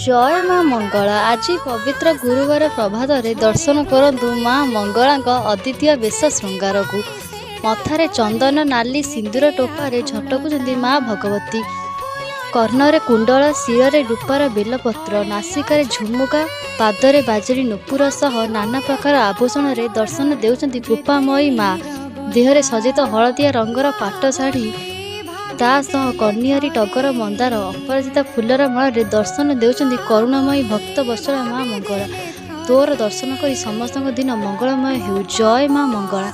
ଜୟ ମା ମଙ୍ଗଳା। ଆଜି ପବିତ୍ର ଗୁରୁବାର ପ୍ରଭାତରେ ଦର୍ଶନ କରନ୍ତୁ ମା ମଙ୍ଗଳାଙ୍କ ଅଦ୍ୱିତୀୟ ବେଶ ଶୃଙ୍ଗାରକୁ। ମଥାରେ ଚନ୍ଦନ ନାଲି ସିନ୍ଦୁର ଟୋପାରେ ଝଟକୁଛନ୍ତି ମା ଭଗବତୀ। କର୍ଣ୍ଣରେ କୁଣ୍ଡଳ, ଶିରରେ ରୂପାର ବେଲପତ୍ର, ନାସିକାରେ ଝୁମୁକା, ପାଦରେ ବାଜୁରୀ ନୂପୁର ସହ ନାନା ପ୍ରକାର ଆଭୂଷଣରେ ଦର୍ଶନ ଦେଉଛନ୍ତି କୃପାମୟୀ ମା। ଦେହରେ ସଜ୍ଜିତ ହଳଦିଆ ରଙ୍ଗର ପାଟ ଶାଢ଼ୀ, ତା ସହ କନିଅରି, ଟଗର, ମନ୍ଦାର, ଅପରାଜିତା ଫୁଲର ମାଳରେ ଦର୍ଶନ ଦେଉଛନ୍ତି କରୁଣାମୟୀ ଭକ୍ତ ବତ୍ସଳା ମା ମଙ୍ଗଳା। ତୋର ଦର୍ଶନ କରି ସମସ୍ତଙ୍କ ଦିନ ମଙ୍ଗଳମୟ ହେଉ। ଜୟ ମା ମଙ୍ଗଳା।